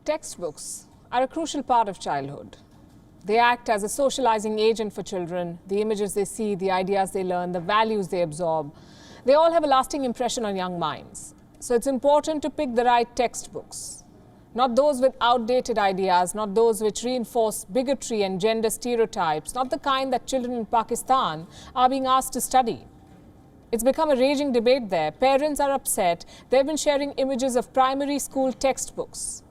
Textbooks are a crucial part of childhood. They act as a socializing agent for children. The images they see, the ideas they learn, the values they absorb, they all have a lasting impression on young minds. So it's important to pick the right textbooks, not those with outdated ideas, not those which reinforce bigotry and gender stereotypes, not the kind that children in Pakistan are being asked to study. It's become a raging debate there. Parents are upset. They've been sharing images of primary school textbooks.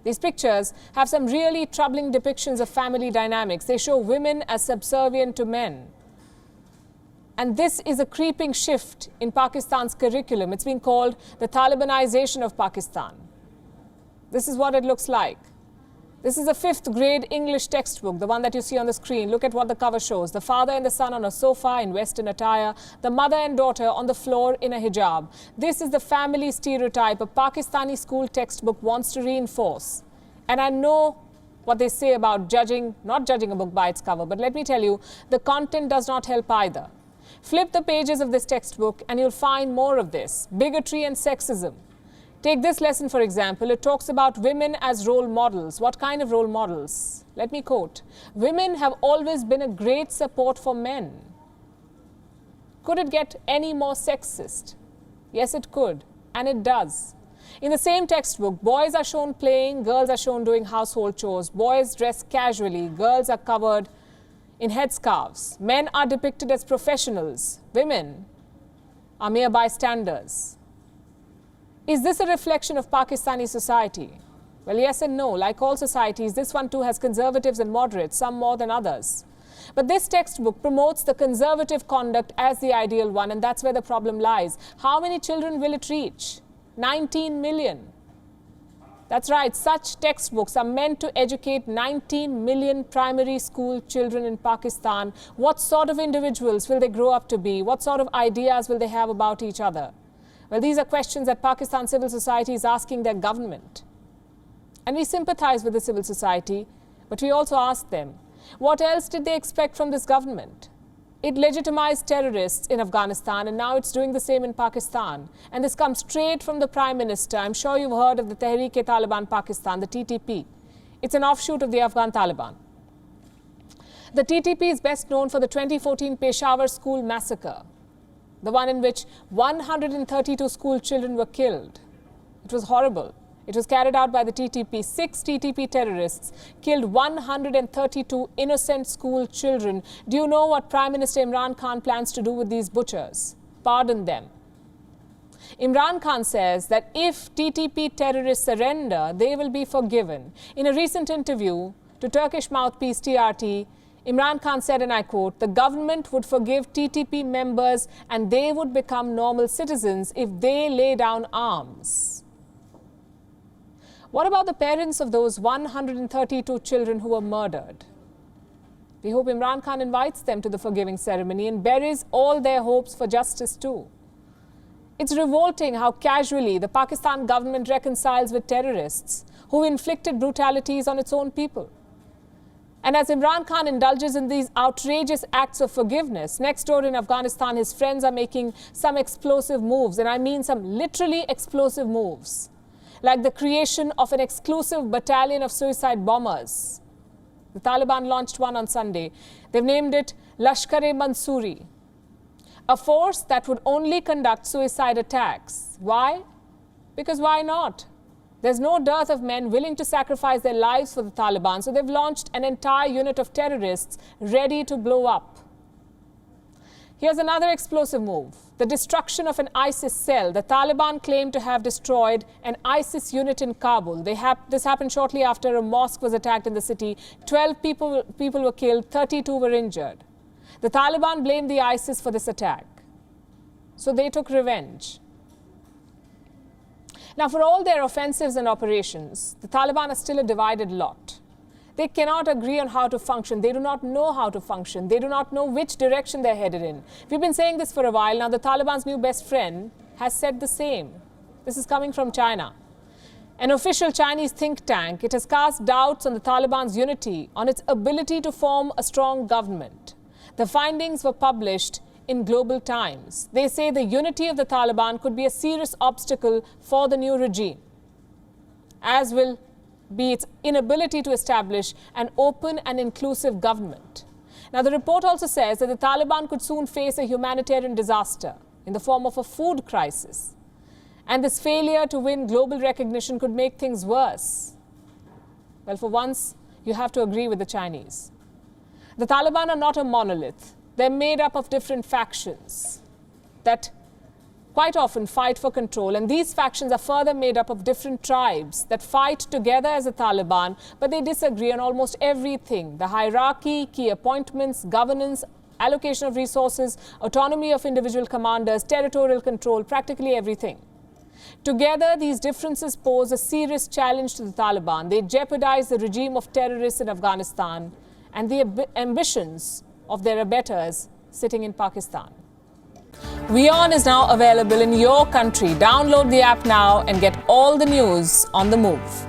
These pictures have some really troubling depictions of family dynamics. They show women as subservient to men. And this is a creeping shift in Pakistan's curriculum. It's been called the Talibanisation of Pakistan. This is what it looks like. This is a 5th grade English textbook, the one that you see on the screen. Look at what the cover shows. The father and the son on a sofa in Western attire. The mother and daughter on the floor in a hijab. This is the family stereotype a Pakistani school textbook wants to reinforce. And I know what they say about not judging a book by its cover, but let me tell you, the content does not help either. Flip the pages of this textbook and you'll find more of this. Bigotry and sexism. Take this lesson, for example. It talks about women as role models. What kind of role models? Let me quote. Women have always been a great support for men. Could it get any more sexist? Yes, it could. And it does. In the same textbook, boys are shown playing, girls are shown doing household chores. Boys dress casually, girls are covered in headscarves. Men are depicted as professionals. Women are mere bystanders. Is this a reflection of Pakistani society? Well, yes and no. Like all societies, this one too has conservatives and moderates, some more than others. But this textbook promotes the conservative conduct as the ideal one, and that's where the problem lies. How many children will it reach? 19 million. That's right, such textbooks are meant to educate 19 million primary school children in Pakistan. What sort of individuals will they grow up to be? What sort of ideas will they have about each other? Well, these are questions that Pakistan civil society is asking their government. And we sympathize with the civil society, but we also ask them, what else did they expect from this government? It legitimized terrorists in Afghanistan, and now it's doing the same in Pakistan. And this comes straight from the Prime Minister. I'm sure you've heard of the Tehreek-e-Taliban Pakistan, the TTP. It's an offshoot of the Afghan Taliban. The TTP is best known for the 2014 Peshawar school massacre, the one in which 132 school children were killed. It was horrible. It was carried out by the TTP. 6 TTP terrorists killed 132 innocent school children. Do you know what Prime Minister Imran Khan plans to do with these butchers? Pardon them. Imran Khan says that if TTP terrorists surrender, they will be forgiven. In a recent interview to Turkish mouthpiece TRT, Imran Khan said, and I quote, the government would forgive TTP members and they would become normal citizens if they lay down arms. What about the parents of those 132 children who were murdered? We hope Imran Khan invites them to the forgiving ceremony and buries all their hopes for justice too. It's revolting how casually the Pakistan government reconciles with terrorists who inflicted brutalities on its own people. And as Imran Khan indulges in these outrageous acts of forgiveness, next door in Afghanistan, his friends are making some explosive moves, and I mean some literally explosive moves, like the creation of an exclusive battalion of suicide bombers. The Taliban launched one on Sunday. They've named it Lashkar-e-Mansoori, a force that would only conduct suicide attacks. Why? Because why not? There's no dearth of men willing to sacrifice their lives for the Taliban, so they've launched an entire unit of terrorists ready to blow up. Here's another explosive move, the destruction of an ISIS cell. The Taliban claim to have destroyed an ISIS unit in Kabul. This happened shortly after a mosque was attacked in the city. 12 people were killed, 32 were injured. The Taliban blamed the ISIS for this attack. So they took revenge. Now, for all their offensives and operations, the Taliban are still a divided lot. They cannot agree on how to function. They do not know how to function. They do not know which direction they're headed in. We've been saying this for a while. Now, the Taliban's new best friend has said the same. This is coming from China. An official Chinese think tank, it has cast doubts on the Taliban's unity, on its ability to form a strong government. The findings were published in Global Times. They say the unity of the Taliban could be a serious obstacle for the new regime, as will be its inability to establish an open and inclusive government. Now, the report also says that the Taliban could soon face a humanitarian disaster in the form of a food crisis. And this failure to win global recognition could make things worse. Well, for once, you have to agree with the Chinese. The Taliban are not a monolith. They're made up of different factions that quite often fight for control, and these factions are further made up of different tribes that fight together as a Taliban, but they disagree on almost everything: the hierarchy, key appointments, governance, allocation of resources, autonomy of individual commanders, territorial control, practically everything. Together, these differences pose a serious challenge to the Taliban. They jeopardize the regime of terrorists in Afghanistan and the ambitions of their abettors sitting in Pakistan. WION is now available in your country. Download the app now and get all the news on the move.